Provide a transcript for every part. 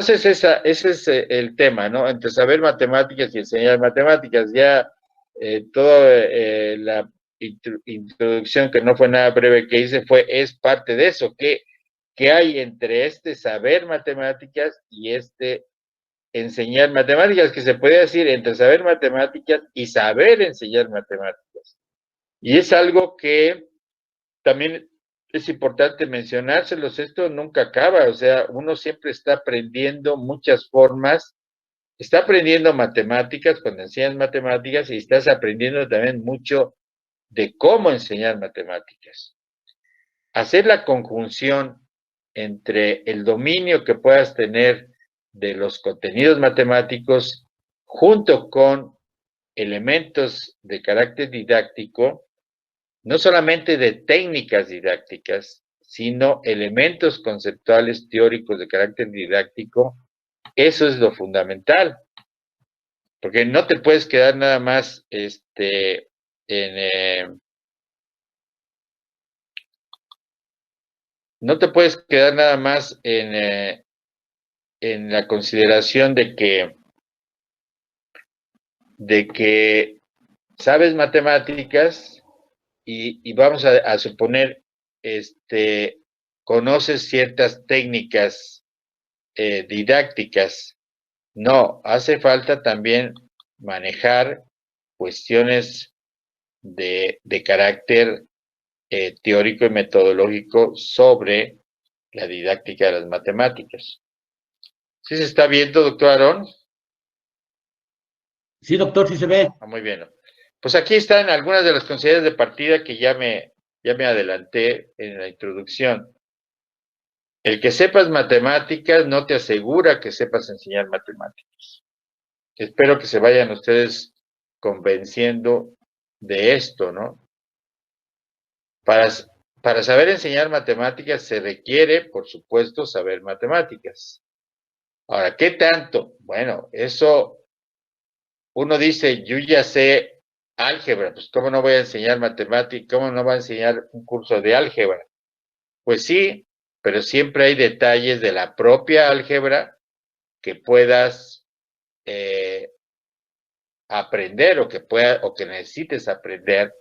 ese es el tema, ¿no? Entre saber matemáticas y enseñar matemáticas. Ya toda la introducción, que no fue nada breve que hice, es parte de eso. ¿Qué hay entre este saber matemáticas y este enseñar matemáticas? Que se puede decir entre saber matemáticas y saber enseñar matemáticas. Y es algo que también es importante mencionárselos, esto nunca acaba, o sea, uno siempre está aprendiendo muchas formas, está aprendiendo matemáticas cuando enseñas matemáticas y estás aprendiendo también mucho de cómo enseñar matemáticas. Hacer la conjunción entre el dominio que puedas tener de los contenidos matemáticos junto con elementos de carácter didáctico, no solamente de técnicas didácticas, sino elementos conceptuales teóricos de carácter didáctico, eso es lo fundamental, porque no te puedes quedar nada más no te puedes quedar nada más en la consideración de que sabes matemáticas y vamos a suponer, conoces ciertas técnicas didácticas. No, hace falta también manejar cuestiones de carácter teórico y metodológico sobre la didáctica de las matemáticas. ¿Sí se está viendo, doctor Aarón? Sí, doctor, sí se ve. Muy bien. Pues aquí están algunas de las consideraciones de partida que ya me adelanté en la introducción. El que sepas matemáticas no te asegura que sepas enseñar matemáticas. Espero que se vayan ustedes convenciendo de esto, ¿no? Para saber enseñar matemáticas se requiere, por supuesto, saber matemáticas. Ahora, ¿qué tanto? Bueno, eso uno dice, yo ya sé álgebra, pues ¿cómo no voy a enseñar matemáticas? ¿Cómo no voy a enseñar un curso de álgebra? Pues sí, pero siempre hay detalles de la propia álgebra que puedas aprender o que necesites aprender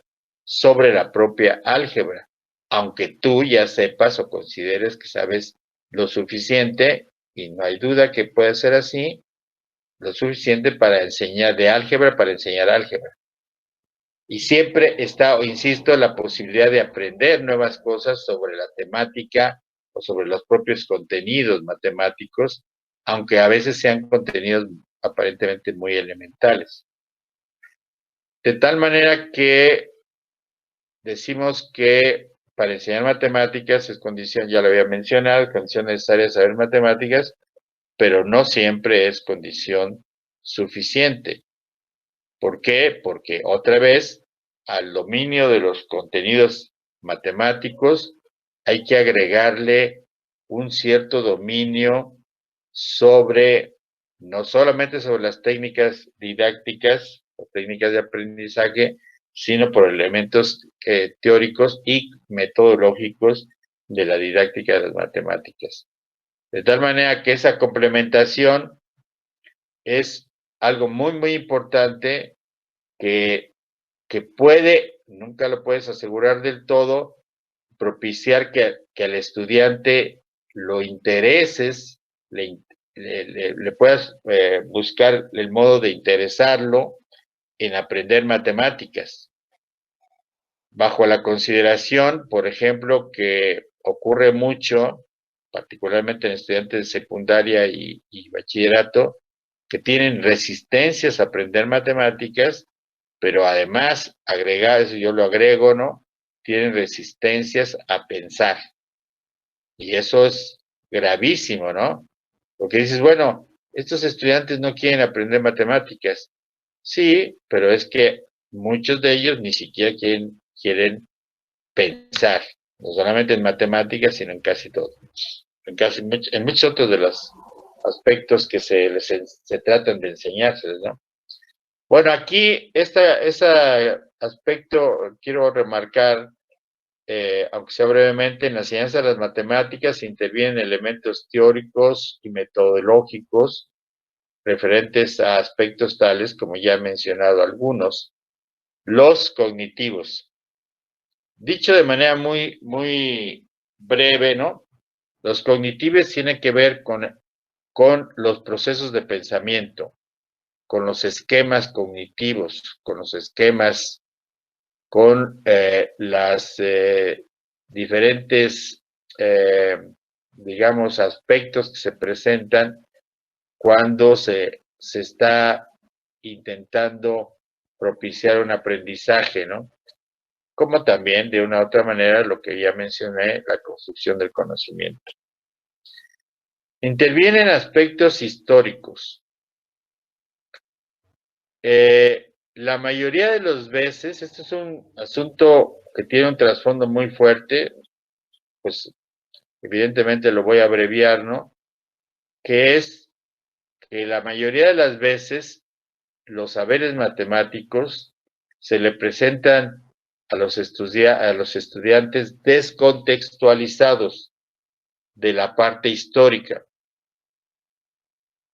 sobre la propia álgebra, aunque tú ya sepas o consideres que sabes lo suficiente, y no hay duda que puede ser así, lo suficiente para enseñar de álgebra, para enseñar álgebra. Y siempre está, insisto, la posibilidad de aprender nuevas cosas sobre la temática o sobre los propios contenidos matemáticos, aunque a veces sean contenidos aparentemente muy elementales. De tal manera que decimos que para enseñar matemáticas es condición, ya lo había mencionado, condición necesaria saber matemáticas, pero no siempre es condición suficiente. ¿Por qué? Porque otra vez, al dominio de los contenidos matemáticos hay que agregarle un cierto dominio sobre, no solamente sobre las técnicas didácticas o técnicas de aprendizaje, sino por elementos teóricos y metodológicos de la didáctica de las matemáticas. De tal manera que esa complementación es algo muy, muy importante que puede, nunca lo puedes asegurar del todo, propiciar que al estudiante lo intereses, le puedas buscar el modo de interesarlo en aprender matemáticas. Bajo la consideración, por ejemplo, que ocurre mucho, particularmente en estudiantes de secundaria y bachillerato, que tienen resistencias a aprender matemáticas, pero además, agregar, eso yo lo agrego, ¿no? Tienen resistencias a pensar. Y eso es gravísimo, ¿no? Porque dices, bueno, estos estudiantes no quieren aprender matemáticas. Sí, pero es que muchos de ellos ni siquiera quieren pensar, no solamente en matemáticas, sino en casi todo. En muchos otros de los aspectos que se tratan de enseñárseles, ¿no? Bueno, aquí ese aspecto quiero remarcar aunque sea brevemente, en la enseñanza de las matemáticas intervienen elementos teóricos y metodológicos referentes a aspectos tales, como ya he mencionado algunos, los cognitivos. Dicho de manera muy breve, ¿no? Los cognitivos tienen que ver con los procesos de pensamiento, con los esquemas cognitivos, con los esquemas, con las diferentes, digamos, aspectos que se presentan cuando se está intentando propiciar un aprendizaje, ¿no? Como también, de una u otra manera, lo que ya mencioné, la construcción del conocimiento. Intervienen aspectos históricos. La mayoría de las veces, este es un asunto que tiene un trasfondo muy fuerte, pues evidentemente lo voy a abreviar, ¿no? Que es que la mayoría de las veces los saberes matemáticos se le presentan a los estudiantes descontextualizados de la parte histórica.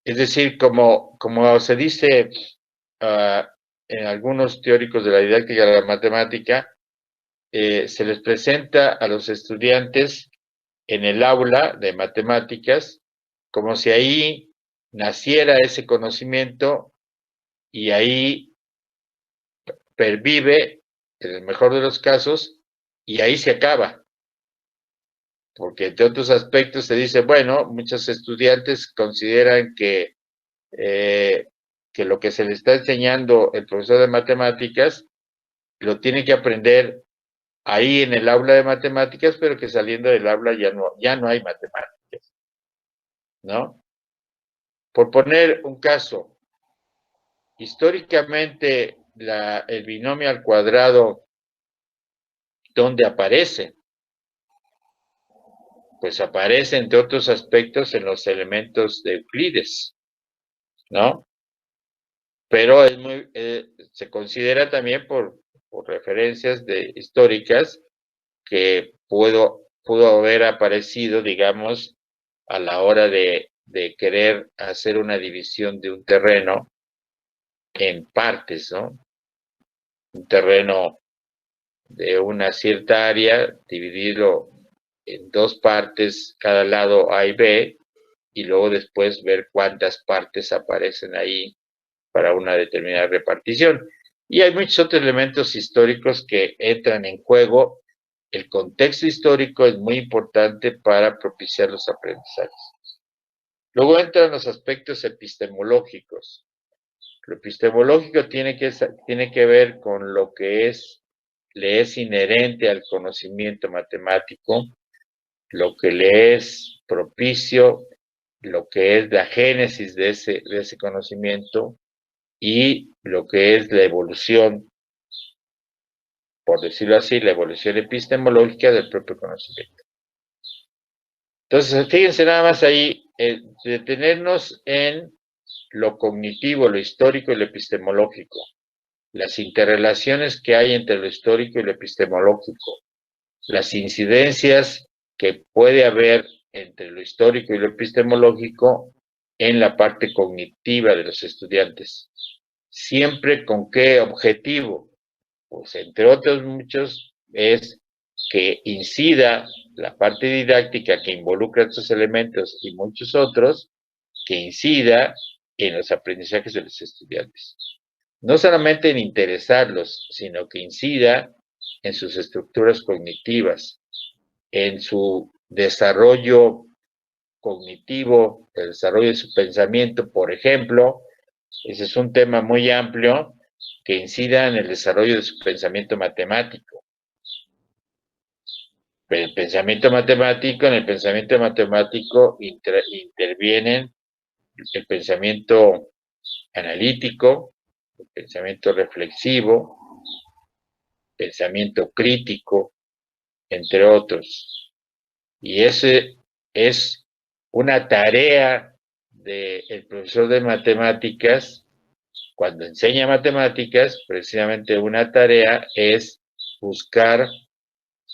Es decir, como se dice en algunos teóricos de la didáctica de la matemática, se les presenta a los estudiantes en el aula de matemáticas como si ahí naciera ese conocimiento y ahí pervive, en el mejor de los casos, y ahí se acaba. Porque entre otros aspectos se dice, bueno, muchos estudiantes consideran que lo que se le está enseñando el profesor de matemáticas lo tiene que aprender ahí en el aula de matemáticas, pero que saliendo del aula ya no hay matemáticas, ¿no? Por poner un caso, históricamente el binomio al cuadrado, ¿dónde aparece? Pues aparece, entre otros aspectos, en los elementos de Euclides, ¿no? Pero se considera también por referencias históricas que pudo haber aparecido, digamos, a la hora de querer hacer una división de un terreno en partes, ¿no? Un terreno de una cierta área, dividirlo en dos partes, cada lado A y B, y luego después ver cuántas partes aparecen ahí para una determinada repartición. Y hay muchos otros elementos históricos que entran en juego. El contexto histórico es muy importante para propiciar los aprendizajes. Luego entran los aspectos epistemológicos. Lo epistemológico tiene que ver con lo que le es inherente al conocimiento matemático, lo que le es propicio, lo que es la génesis de ese conocimiento y lo que es la evolución, por decirlo así, la evolución epistemológica del propio conocimiento. Entonces, fíjense nada más ahí, detenernos en lo cognitivo, lo histórico y lo epistemológico, las interrelaciones que hay entre lo histórico y lo epistemológico, las incidencias que puede haber entre lo histórico y lo epistemológico en la parte cognitiva de los estudiantes. ¿Siempre con qué objetivo? Pues entre otros muchos es que incida la parte didáctica que involucra estos elementos y muchos otros, que incida en los aprendizajes de los estudiantes. No solamente en interesarlos, sino que incida en sus estructuras cognitivas, en su desarrollo cognitivo, el desarrollo de su pensamiento, por ejemplo. Ese es un tema muy amplio que incida en el desarrollo de su pensamiento matemático. Pero en el pensamiento matemático intervienen el pensamiento analítico, el pensamiento reflexivo, pensamiento crítico, entre otros. Y ese es una tarea del profesor de matemáticas. Cuando enseña matemáticas, precisamente una tarea es buscar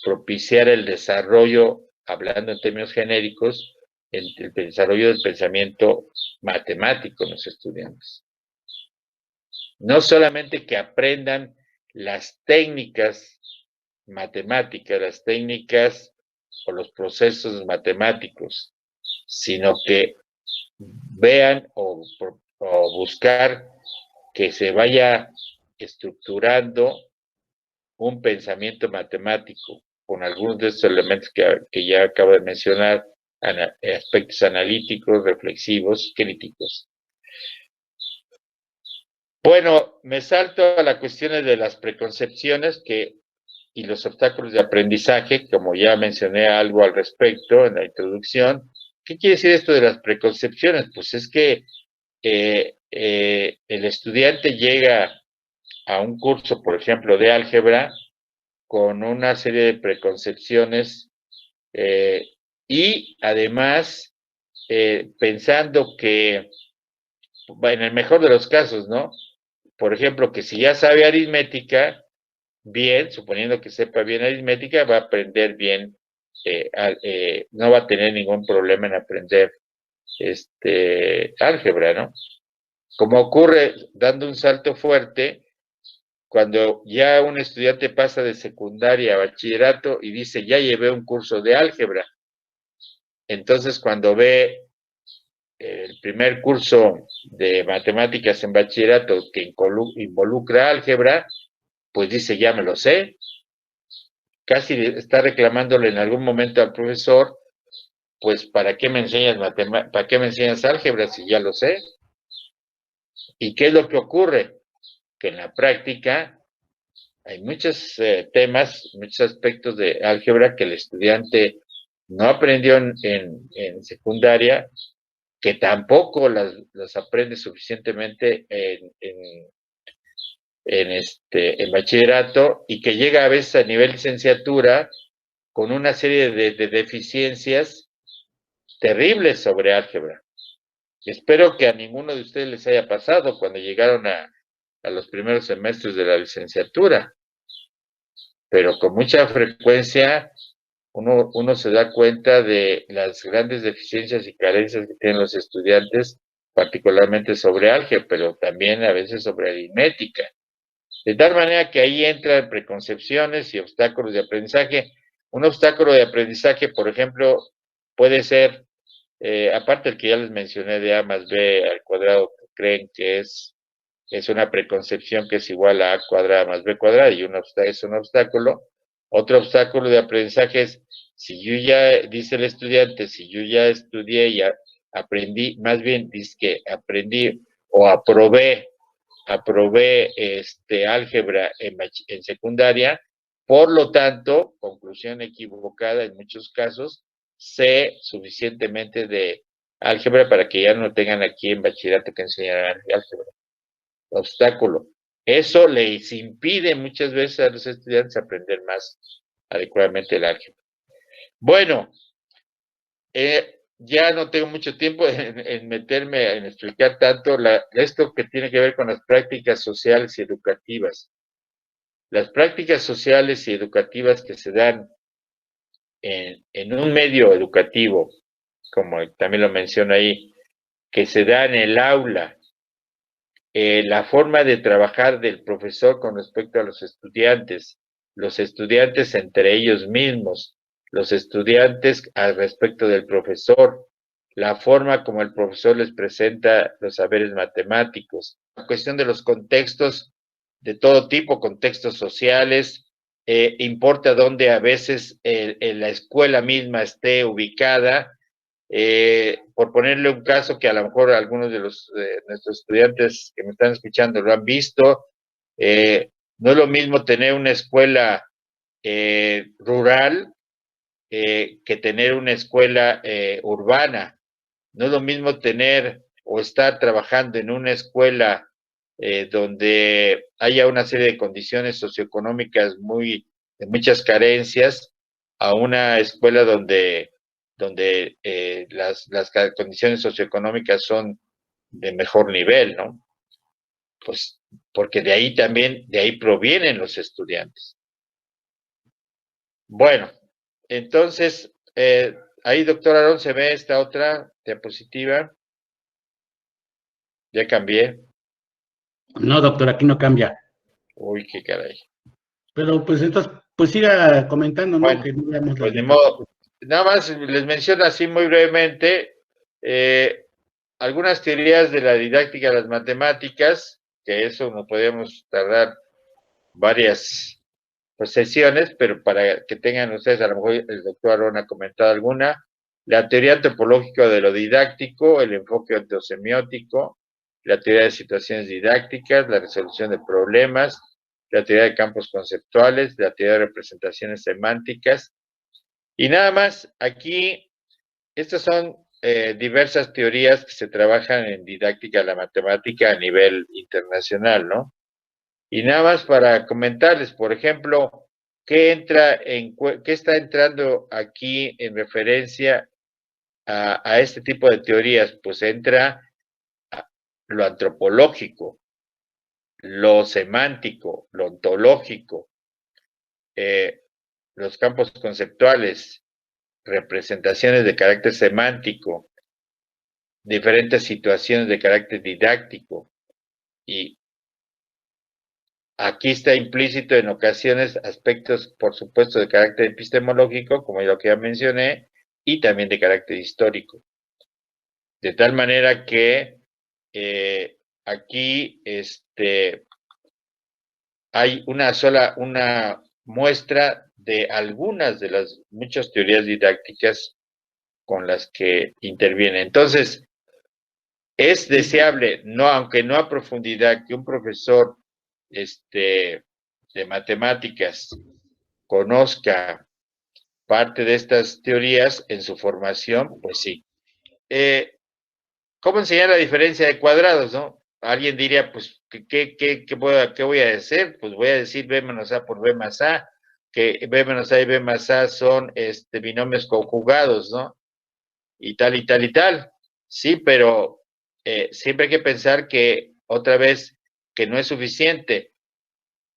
propiciar el desarrollo, hablando en términos genéricos, el desarrollo del pensamiento matemático en los estudiantes. No solamente que aprendan las técnicas matemáticas, las técnicas o los procesos matemáticos, sino que vean o buscar que se vaya estructurando un pensamiento matemático con algunos de estos elementos que ya acabo de mencionar, aspectos analíticos, reflexivos, críticos. Bueno, me salto a las cuestiones de las preconcepciones y los obstáculos de aprendizaje, como ya mencioné algo al respecto en la introducción. ¿Qué quiere decir esto de las preconcepciones? Pues es que el estudiante llega a un curso, por ejemplo, de álgebra, con una serie de preconcepciones y además pensando que, en el mejor de los casos, ¿no? Por ejemplo, que si ya sabe aritmética, bien, suponiendo que sepa bien aritmética, va a aprender bien, no va a tener ningún problema en aprender álgebra, ¿no? Como ocurre dando un salto fuerte, cuando ya un estudiante pasa de secundaria a bachillerato y dice, ya llevé un curso de álgebra. Entonces, cuando ve el primer curso de matemáticas en bachillerato que involucra álgebra, pues dice, ya me lo sé. Casi está reclamándole en algún momento al profesor, pues, ¿para qué me enseñas para qué me enseñas álgebra si ya lo sé? ¿Y qué es lo que ocurre? Que en la práctica hay muchos temas, muchos aspectos de álgebra que el estudiante no aprendió en secundaria, que tampoco las aprende suficientemente en bachillerato, y que llega a veces a nivel licenciatura con una serie de deficiencias terribles sobre álgebra. Espero que a ninguno de ustedes les haya pasado cuando llegaron a los primeros semestres de la licenciatura, pero con mucha frecuencia uno se da cuenta de las grandes deficiencias y carencias que tienen los estudiantes, particularmente sobre álgebra, pero también a veces sobre aritmética. De tal manera que ahí entran preconcepciones y obstáculos de aprendizaje. Un obstáculo de aprendizaje, por ejemplo, puede ser, aparte del que ya les mencioné de A más B al cuadrado, que creen que es una preconcepción que es igual a A cuadrada más B cuadrada, y es un obstáculo. Otro obstáculo de aprendizaje es, si yo ya, dice el estudiante, si yo ya estudié y aprendí, más bien dice que aprendí o aprobé álgebra en secundaria, por lo tanto, conclusión equivocada en muchos casos, sé suficientemente de álgebra para que ya no tengan aquí en bachillerato que enseñar álgebra. Obstáculo. Eso les impide muchas veces a los estudiantes aprender más adecuadamente el álgebra. Bueno, ya no tengo mucho tiempo en meterme, en explicar tanto esto que tiene que ver con las prácticas sociales y educativas. Las prácticas sociales y educativas que se dan en un medio educativo, como también lo menciono ahí, que se da en el aula, la forma de trabajar del profesor con respecto a los estudiantes entre ellos mismos, los estudiantes al respecto del profesor, la forma como el profesor les presenta los saberes matemáticos, la cuestión de los contextos de todo tipo, contextos sociales, importa dónde a veces la escuela misma esté ubicada. Por ponerle un caso que a lo mejor algunos de nuestros estudiantes que me están escuchando lo han visto, no es lo mismo tener una escuela rural que tener una escuela urbana. No es lo mismo tener o estar trabajando en una escuela donde haya una serie de condiciones socioeconómicas de muchas carencias, a una escuela donde las condiciones socioeconómicas son de mejor nivel, ¿no? Pues porque de ahí provienen los estudiantes. Bueno, entonces, ahí, doctor Aarón, se ve esta otra diapositiva. Ya cambié. No, doctor, aquí no cambia. Uy, qué caray. Pero pues entonces, pues siga comentando, ¿no? Bueno, Que no veamos pues las de diapositivas. modo, nada más les menciono así muy brevemente algunas teorías de la didáctica de las matemáticas, que eso nos podríamos tardar varias pues, sesiones, pero para que tengan ustedes, a lo mejor el doctor Aarón ha comentado alguna, la teoría antropológica de lo didáctico, el enfoque ontosemiótico, la teoría de situaciones didácticas, la resolución de problemas, la teoría de campos conceptuales, la teoría de representaciones semánticas, y nada más, aquí, estas son diversas teorías que se trabajan en didáctica de la matemática a nivel internacional, ¿no? Y nada más para comentarles, por ejemplo, qué está entrando aquí en referencia a este tipo de teorías? Pues entra lo antropológico, lo semántico, lo ontológico, eh, los campos conceptuales, representaciones de carácter semántico, diferentes situaciones de carácter didáctico, y aquí está implícito en ocasiones aspectos, por supuesto, de carácter epistemológico, como lo que ya mencioné, y también de carácter histórico. De tal manera que aquí hay una muestra de algunas de las muchas teorías didácticas con las que interviene. Entonces, es deseable, no, aunque no a profundidad, que un profesor de matemáticas conozca parte de estas teorías en su formación, pues sí. ¿Cómo enseñar la diferencia de cuadrados, no? Alguien diría, pues, ¿qué voy a hacer? Pues voy a decir B menos A por B más A, que B menos A y B más A son binomios conjugados, ¿no? Y tal y tal y tal. Sí, pero siempre hay que pensar que, otra vez, que no es suficiente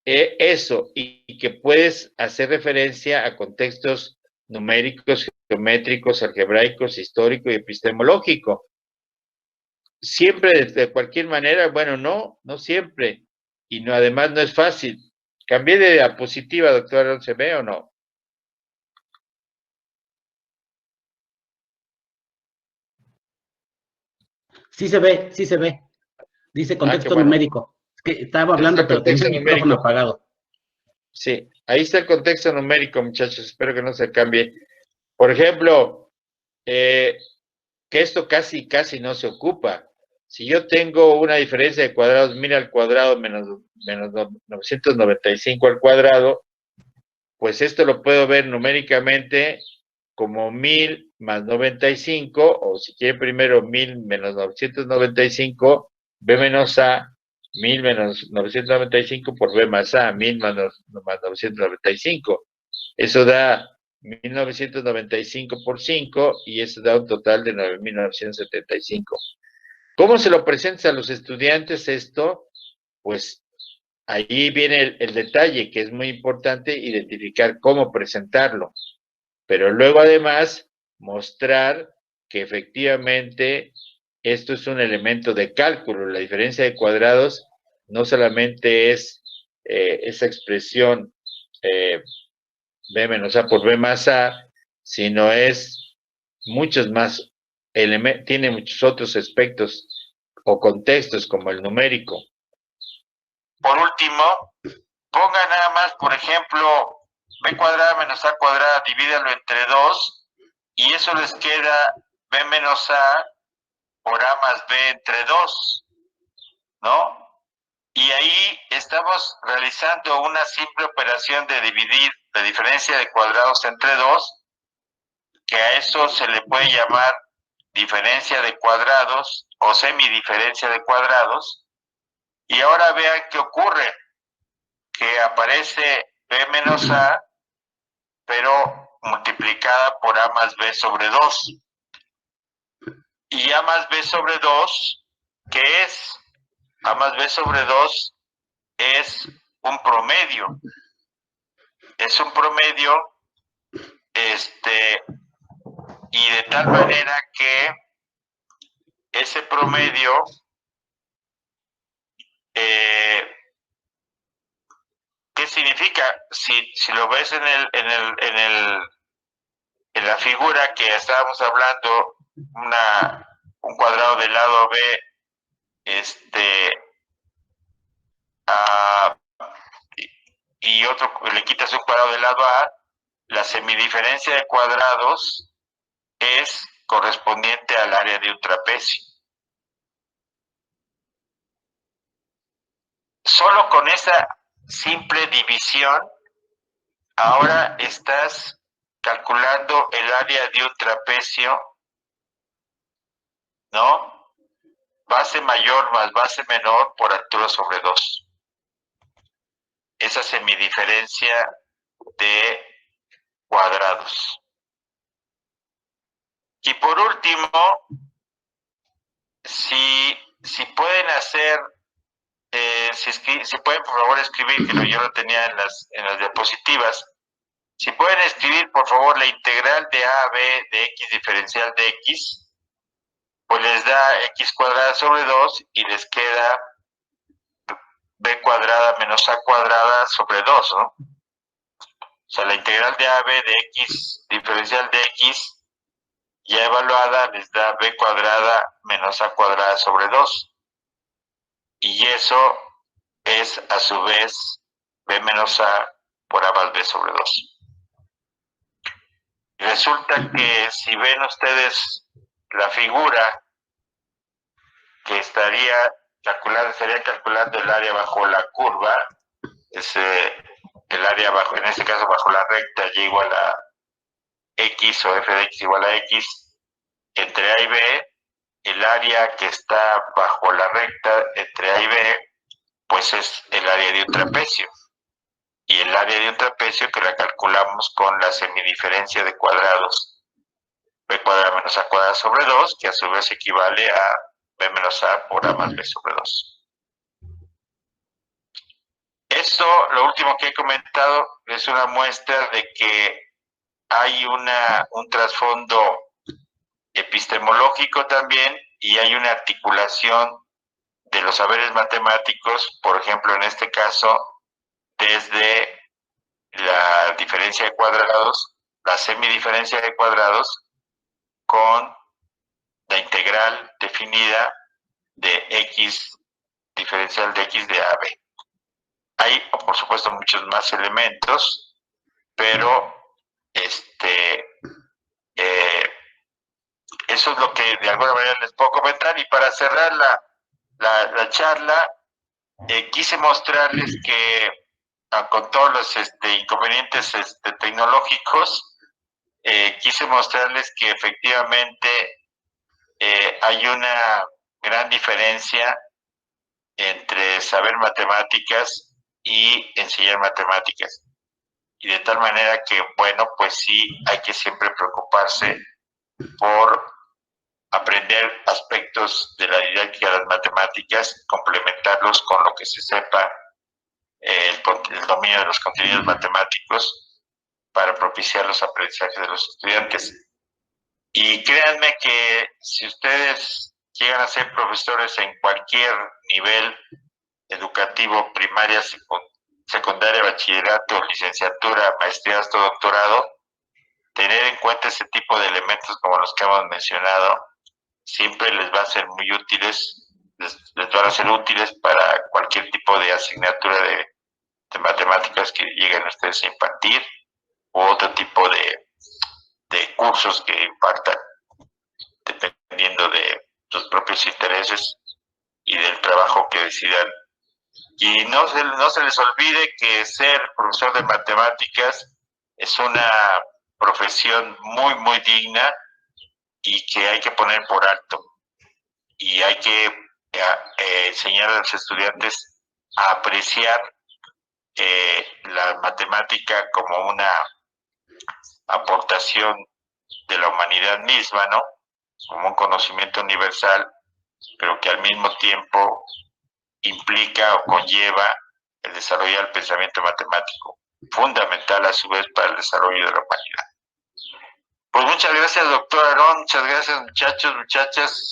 eso, y que puedes hacer referencia a contextos numéricos, geométricos, algebraicos, histórico y epistemológico. Siempre, de cualquier manera, bueno, no siempre, y no, además no es fácil. ¿Cambié de diapositiva, doctor, se ve o no? Sí se ve, sí se ve. Dice Ah, qué contexto bueno. numérico. Es que estaba Está hablando, el pero tenía contexto el micrófono numérico. apagado. Sí, ahí está el contexto numérico, muchachos. Espero que no se cambie. Por ejemplo, que esto casi no se ocupa. Si yo tengo una diferencia de cuadrados, mira al cuadrado menos 995 al cuadrado, pues esto lo puedo ver numéricamente como 1000 más 95, o si quiere primero 1000 menos 995, B menos A, 1000 menos 995 por B más A, 1000 más 995. Eso da 1995 por 5, y eso da un total de 9975. ¿Cómo se lo presentas a los estudiantes esto? Pues ahí viene el detalle, que es muy importante identificar cómo presentarlo, pero luego además mostrar que efectivamente esto es un elemento de cálculo. La diferencia de cuadrados no solamente es esa expresión B menos A por B más A, sino es muchos más elementos, tiene muchos otros aspectos o contextos como el numérico. Por último, ponga nada más, por ejemplo, B cuadrada menos A cuadrada, divídalo entre 2, y eso les queda B menos A por A más B entre 2, ¿no? Y ahí estamos realizando una simple operación de dividir la diferencia de cuadrados entre 2, que a eso se le puede llamar diferencia de cuadrados o semidiferencia de cuadrados. Y ahora vean qué ocurre, que aparece B menos A, pero multiplicada por A más B sobre 2. Y A más B sobre 2, ¿qué es? A más B sobre 2 es un promedio. Es un promedio y de tal manera que ese promedio ¿qué significa? Si lo ves en la figura que estábamos hablando, un cuadrado del lado B, y otro, le quitas un cuadrado del lado A, la semidiferencia de cuadrados es correspondiente al área de un trapecio. Solo con esa simple división, ahora estás calculando el área de un trapecio, ¿no? Base mayor más base menor por altura sobre 2. Esa semidiferencia de cuadrados. Y por último, si pueden hacer, si pueden por favor escribir, que yo lo tenía en las diapositivas, si pueden escribir por favor la integral de a a b de x diferencial de x, pues les da x cuadrada sobre 2 y les queda b cuadrada menos a cuadrada sobre 2, ¿no? O sea, la integral de a b de x diferencial de x ya evaluada les da b cuadrada menos a cuadrada sobre 2. Y eso es a su vez b menos a por a más b sobre 2. Resulta que si ven ustedes la figura que estaría calculando el área bajo la curva, el área bajo, en este caso bajo la recta y igual a x o f de x igual a x, entre a y b, el área que está bajo la recta entre a y b, pues es el área de un trapecio. Y el área de un trapecio que la calculamos con la semidiferencia de cuadrados, b cuadrada menos a cuadrada sobre 2, que a su vez equivale a b menos a por a más b sobre 2. Esto, lo último que he comentado, es una muestra de que hay un trasfondo epistemológico también, y hay una articulación de los saberes matemáticos, por ejemplo, en este caso, desde la diferencia de cuadrados, la semidiferencia de cuadrados, con la integral definida de x diferencial de x de a b. Hay, por supuesto, muchos más elementos, pero eso es lo que de alguna manera les puedo comentar. Y para cerrar la charla, quise mostrarles que con todos los inconvenientes tecnológicos, quise mostrarles que efectivamente hay una gran diferencia entre saber matemáticas y enseñar matemáticas. Y de tal manera que, bueno, pues sí, hay que siempre preocuparse por aprender aspectos de la didáctica de las matemáticas, complementarlos con lo que se sepa, el dominio de los contenidos matemáticos, para propiciar los aprendizajes de los estudiantes. Y créanme que si ustedes llegan a ser profesores en cualquier nivel educativo, primaria, secundaria, bachillerato, licenciatura, maestría hasta doctorado, tener en cuenta ese tipo de elementos como los que hemos mencionado siempre les va a ser muy útiles, les van a ser útiles para cualquier tipo de asignatura de matemáticas que lleguen ustedes a impartir, u otro tipo de cursos que impartan, dependiendo de sus propios intereses y del trabajo que decidan. Y no se les olvide que ser profesor de matemáticas es una profesión muy, muy digna y que hay que poner por alto. Y hay que enseñar a los estudiantes a apreciar la matemática como una aportación de la humanidad misma, ¿no? Como un conocimiento universal, pero que al mismo tiempo implica o conlleva el desarrollo del pensamiento matemático, fundamental a su vez para el desarrollo de la humanidad. Muchas gracias, doctor Aarón. Muchas gracias, muchachos, muchachas.